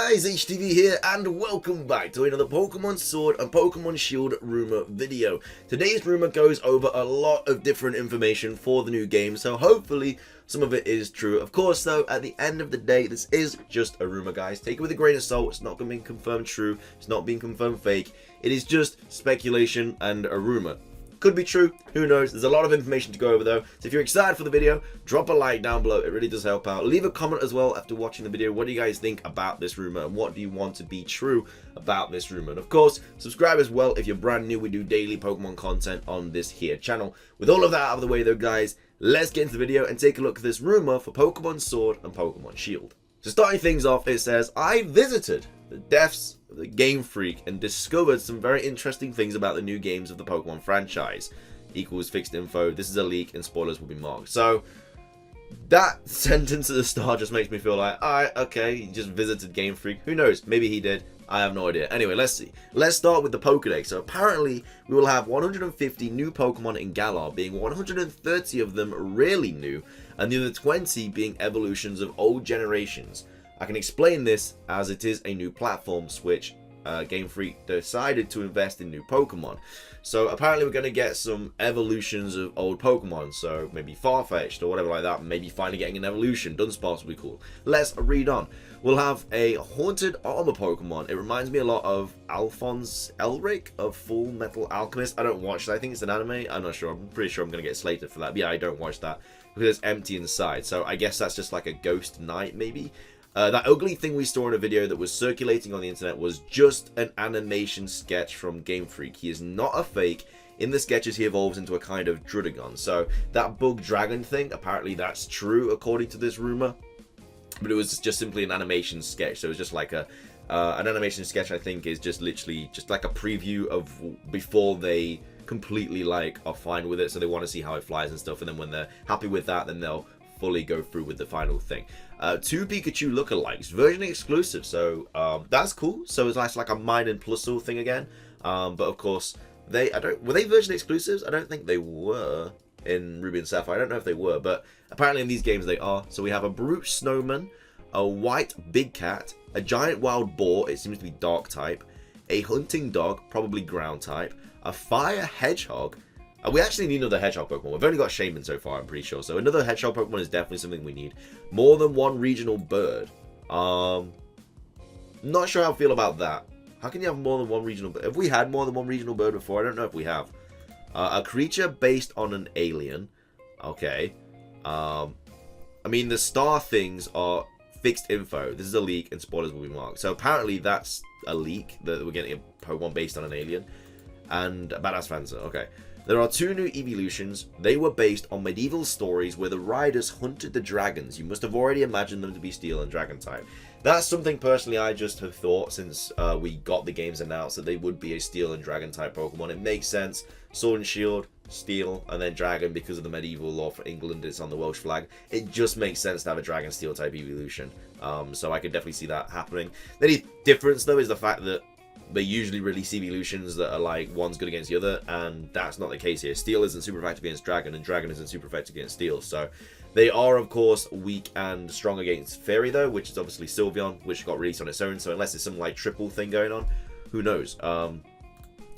guys, HDvee here, and welcome back to another Pokemon Sword and Pokemon Shield rumor video. Today's rumor goes over a lot of different information for the new game, so hopefully some of it is true. Of course though, at the end of the day, this is just a rumor, guys. Take it with a grain of salt. It's not being confirmed true, it's not being confirmed fake. It is just speculation and a rumor. Could be true, who knows. There's a lot of information to go over though, so if you're excited for the video, drop a like down below. It really does help out. Leave a comment as well after watching the video. What do you guys think about this rumor, and what do you want to be true about this rumor? And of course, subscribe as well if you're brand new. We do daily Pokemon content on this here channel. With all of that out of the way though, guys, let's get into the video and take a look at this rumor for Pokemon Sword and Pokemon Shield. So starting things off, it says, I visited the depths of the Game Freak and discovered some very interesting things about the new games of the Pokemon franchise. Equals fixed info. This is a leak and spoilers will be marked. So that sentence at the start just makes me feel like, alright, okay, he just visited Game Freak. Who knows? Maybe he did. I have no idea. Anyway, let's see. Let's start with the Pokédex. So apparently we will have 150 new Pokemon in Galar, being 130 of them really new, and the other 20 being evolutions of old generations. I can explain this as it is a new platform switch. Game Freak decided to invest in new Pokemon. So apparently we're going to get some evolutions of old Pokemon. So maybe Farfetch'd or whatever like that. Maybe finally getting an evolution. Dunsparce would be cool. Let's read on. We'll have a haunted armor Pokemon. It reminds me a lot of Alphonse Elric of Full Metal Alchemist. I don't watch that. I think it's an anime. I'm not sure. I'm pretty sure I'm going to get slated for that. But yeah, I don't watch that because it's empty inside. So I guess that's just like a ghost knight maybe. That ugly thing we saw in a video that was circulating on the internet was just an animation sketch from Game Freak. He is not a fake. In the sketches, he evolves into a kind of Drudagon. So that bug dragon thing, apparently that's true according to this rumor. But it was just simply an animation sketch. So it was just like an animation sketch, I think, is just literally just like a preview of before they completely like are fine with it. So they want to see how it flies and stuff. And then when they're happy with that, then they'll fully go through with the final thing. 2 Pikachu lookalikes, version exclusive, so that's cool. So it's like a Mine and Plusle thing again. But of course, were they version exclusives? I don't think they were in Ruby and Sapphire. I don't know if they were, but apparently in these games they are. So we have a brute snowman, a white big cat, a giant wild boar, it seems to be dark type, a hunting dog, probably ground type, a fire hedgehog. We actually need another hedgehog Pokemon. We've only got Shaman so far, I'm pretty sure. So another hedgehog Pokemon is definitely something we need. More than one regional bird. Not sure how I feel about that. How can you have more than one regional bird? Have we had more than one regional bird before? I don't know if we have. A creature based on an alien. Okay. I mean, the star things are fixed info. This is a leak and spoilers will be marked. So apparently that's a leak that we're getting a Pokemon based on an alien. And a badass Fencer. Okay. There are 2 new evolutions. They were based on medieval stories where the riders hunted the dragons. You must have already imagined them to be steel and dragon type. That's something personally I just have thought since we got the games announced that they would be a steel and dragon type Pokemon. It makes sense. Sword and Shield, steel, and then dragon because of the medieval law for England. It's on the Welsh flag. It just makes sense to have a dragon steel type evolution. So I could definitely see that happening. The only difference though is the fact that they usually release evolutions that are like one's good against the other, and that's not the case here. Steel isn't super effective against Dragon, and Dragon isn't super effective against Steel. So they are, of course, weak and strong against Fairy, though, which is obviously Sylveon, which got released on its own. So unless it's some like triple thing going on, who knows?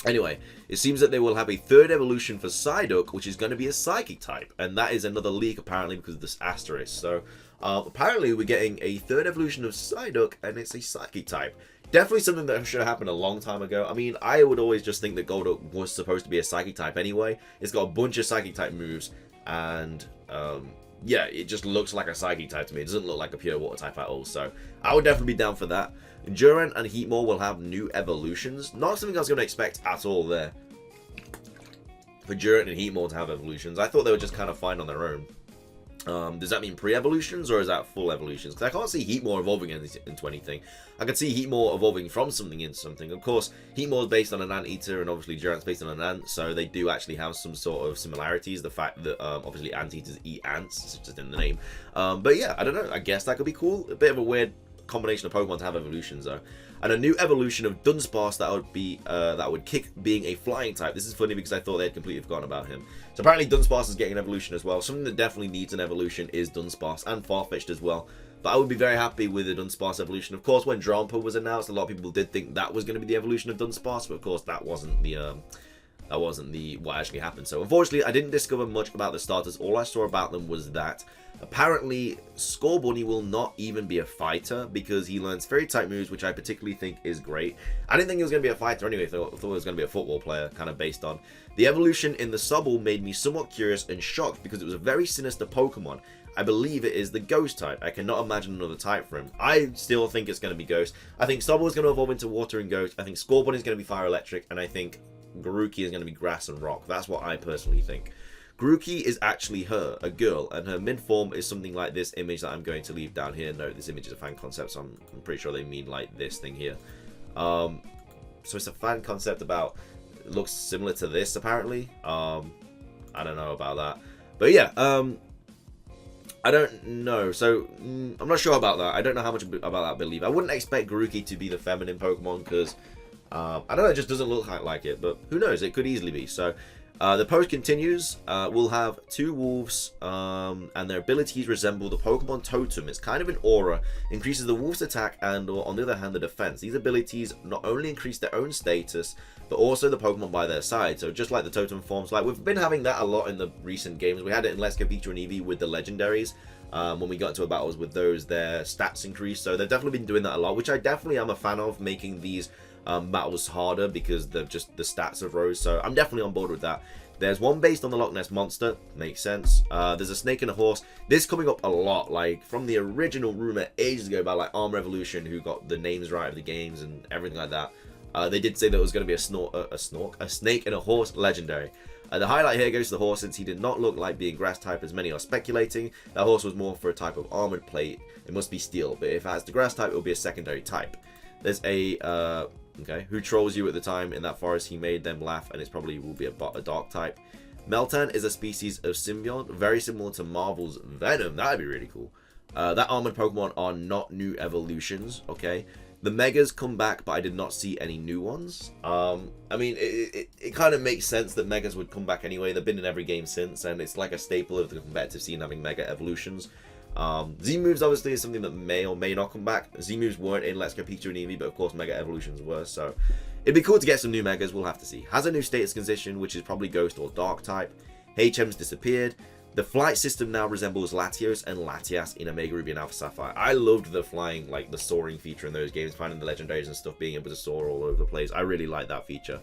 Anyway, it seems that they will have a 3rd evolution for Psyduck, which is going to be a Psychic type, and that is another leak apparently because of this asterisk. So apparently we're getting a 3rd evolution of Psyduck, and it's a Psychic type. Definitely something that should have happened a long time ago. I mean, I would always just think that Golduck was supposed to be a Psychic type anyway. It's got a bunch of Psychic type moves, and yeah, it just looks like a Psychic type to me. It doesn't look like a pure water type at all, so I would definitely be down for that. Durant and Heatmore will have new evolutions. Not something I was going to expect at all there. For Durant and Heatmore to have evolutions, I thought they were just kind of fine on their own. Does that mean pre-evolutions or is that full evolutions? Because I can't see Heatmore evolving into anything. I can see Heatmore evolving from something into something. Of course, Heatmore is based on an anteater, and obviously Durant's based on an ant, so they do actually have some sort of similarities. The fact that obviously anteaters eat ants, it's just in the name. But yeah, I don't know. I guess that could be cool. A bit of a weird combination of Pokemon to have evolutions though. And a new evolution of Dunsparce that would kick being a flying type. This is funny because I thought they had completely forgotten about him. So apparently Dunsparce is getting an evolution as well. Something that definitely needs an evolution is Dunsparce, and Farfetch'd as well. But I would be very happy with the Dunsparce evolution. Of course, when Drampa was announced, a lot of people did think that was going to be the evolution of Dunsparce, but of course that wasn't the what actually happened. So unfortunately, I didn't discover much about the starters. All I saw about them was that apparently Scorbunny will not even be a fighter because he learns fairy type moves, which I particularly think is great. I didn't think he was going to be a fighter anyway. I thought it was going to be a football player, kind of based on the evolution in the Sobble. Made me somewhat curious and shocked because it was a very sinister Pokemon. I believe it is the Ghost type. I cannot imagine another type for him. I still think it's going to be Ghost. I think Sobble is going to evolve into Water and Ghost. I think Scorbunny is going to be Fire Electric, and I think Grookey is going to be Grass and Rock. That's what I personally think. Grookey is actually her, a girl, and her mid-form is something like this image that I'm going to leave down here. No, this image is a fan concept, so I'm pretty sure they mean like this thing here. So it's a fan concept about, it looks similar to this apparently. I don't know about that. But yeah, I don't know. So, I'm not sure about that. I don't know how much about that I believe. I wouldn't expect Grookey to be the feminine Pokemon because, I don't know, it just doesn't look like it. But who knows? It could easily be. So, the post continues. We'll have two wolves, and their abilities resemble the Pokemon Totem. It's kind of an aura, increases the wolf's attack and, or on the other hand, the defense. These abilities not only increase their own status, but also the Pokemon by their side. So just like the Totem forms, like we've been having that a lot in the recent games. We had it in Let's Go Pikachu and Eevee with the legendaries. When we got into battles with those, their stats increase. So they've definitely been doing that a lot, which I definitely am a fan of, making these battles harder because they're just the stats have rose. So I'm definitely on board with that. There's one based on the Loch Ness Monster, makes sense. There's a snake and a horse. This coming up a lot, like from the original rumor ages ago about like Arm Revolution, who got the names right of the games and everything like that. They did say that it was going to be a snake and a horse legendary. The highlight here goes to the horse, since he did not look like being grass type as many are speculating. That horse was more for a type of armored plate. It must be steel, but if it has the grass type, it will be a secondary type. There's a okay, who trolls you at the time in that forest. He made them laugh, and it's probably will be a dark type. Meltan is a species of Sylveon, very similar to Marvel's Venom. That'd be really cool. That armored Pokemon are not new evolutions. Okay. The Megas come back, but I did not see any new ones. I mean, it kind of makes sense that Megas would come back anyway. They've been in every game since, and it's like a staple of the competitive scene having Mega evolutions. Z-moves obviously is something that may or may not come back. Z-moves weren't in Let's Go Pikachu and Eevee, but of course Mega evolutions were, so it'd be cool to get some new Megas. We'll have to see. Has a new status condition, which is probably Ghost or Dark type. HM's disappeared. The flight system now resembles Latios and Latias in Omega Ruby and Alpha Sapphire. I loved the flying, like the soaring feature in those games, finding the legendaries and stuff, being able to soar all over the place. I really like that feature.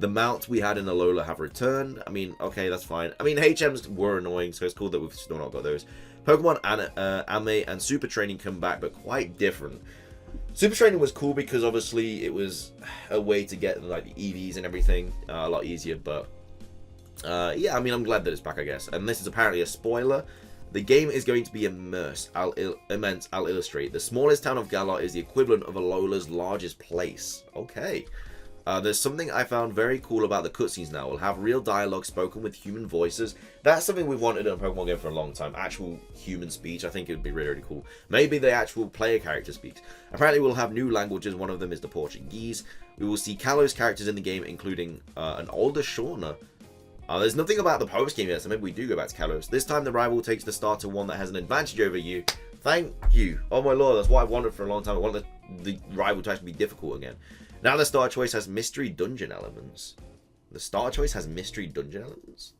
The mounts we had in Alola have returned. I mean, okay, that's fine. I mean, HMs were annoying, so it's cool that we've still not got those. Pokemon Ame and Super Training come back, but quite different. Super Training was cool because obviously it was a way to get like the EVs and everything a lot easier, but yeah, I mean, I'm glad that it's back, I guess. And this is apparently a spoiler. The game is going to be immense. I'll illustrate. The smallest town of Galar is the equivalent of Alola's largest place. Okay. There's something I found very cool about the cutscenes now. We'll have real dialogue spoken with human voices. That's something we've wanted in a Pokemon game for a long time. Actual human speech. I think it would be really, really cool. Maybe the actual player character speaks. Apparently we'll have new languages. One of them is the Portuguese. We will see Kalos characters in the game, including an older Shauna. There's nothing about the post game yet, so maybe we do go back to Kalos. This time the rival takes the starter one that has an advantage over you. Thank you. Oh my lord, that's what I wanted for a long time. I wanted the rival to actually be difficult again. Now the starter choice has mystery dungeon elements. The starter choice has mystery dungeon elements?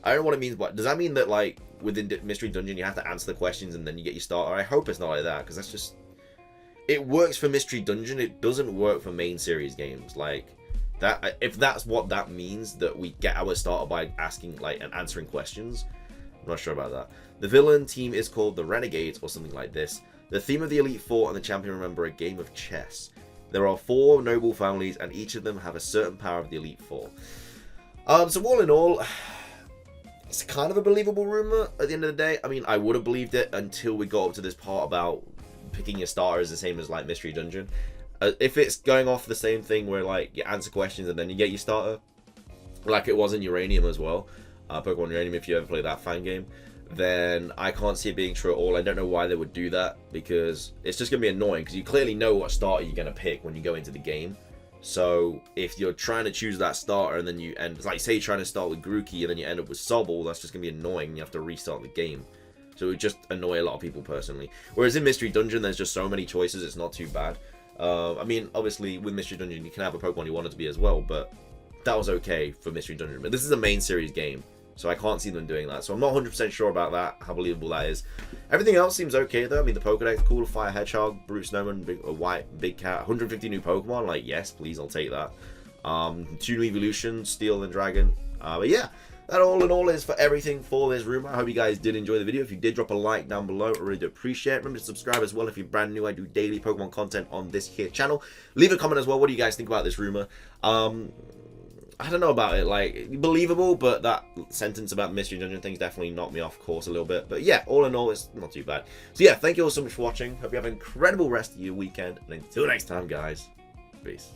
I don't know what it means, but does that mean that like within mystery dungeon you have to answer the questions and then you get your starter? I hope it's not like that, because that's just... It works for mystery dungeon, it doesn't work for main series games. Like... that, if that's what that means, that we get our starter by asking like and answering questions, I'm not sure about that. The villain team is called the Renegades or something like this. The theme of the Elite Four and the champion remember a game of chess. There are 4 noble families and each of them have a certain power of the Elite Four. So all in all, it's kind of a believable rumor at the end of the day. I mean, I would have believed it until we got up to this part about picking your starter is the same as like Mystery Dungeon. If it's going off the same thing where like you answer questions and then you get your starter, like it was in Uranium as well, Pokemon Uranium, if you ever played that fan game, then I can't see it being true at all. I don't know why they would do that, because it's just going to be annoying, because you clearly know what starter you're going to pick when you go into the game. So if you're trying to choose that starter and then you end, like say you're trying to start with Grookey and then you end up with Sobble, that's just going to be annoying. You have to restart the game. So it would just annoy a lot of people personally. Whereas in Mystery Dungeon, there's just so many choices, it's not too bad. I mean, obviously, with Mystery Dungeon, you can have a Pokemon you want it to be as well, but that was okay for Mystery Dungeon. But this is a main series game, so I can't see them doing that. So I'm not 100% sure about that, how believable that is. Everything else seems okay, though. I mean, the Pokedex, cool. Fire Hedgehog, Brute Snowman, Big Cat, 150 new Pokemon. Like, yes, please, I'll take that. 2 new evolutions, Steel and Dragon. But yeah, that all in all is for everything for this rumor. I hope you guys did enjoy the video. If you did, drop a like down below. I really do appreciate it. Remember to subscribe as well if you're brand new. I do daily Pokemon content on this here channel. Leave a comment as well. What do you guys think about this rumor? I don't know about it. Like, believable, but that sentence about Mystery Dungeon things definitely knocked me off course a little bit. But yeah, all in all, it's not too bad. So yeah, thank you all so much for watching. Hope you have an incredible rest of your weekend. And until next time, guys, peace.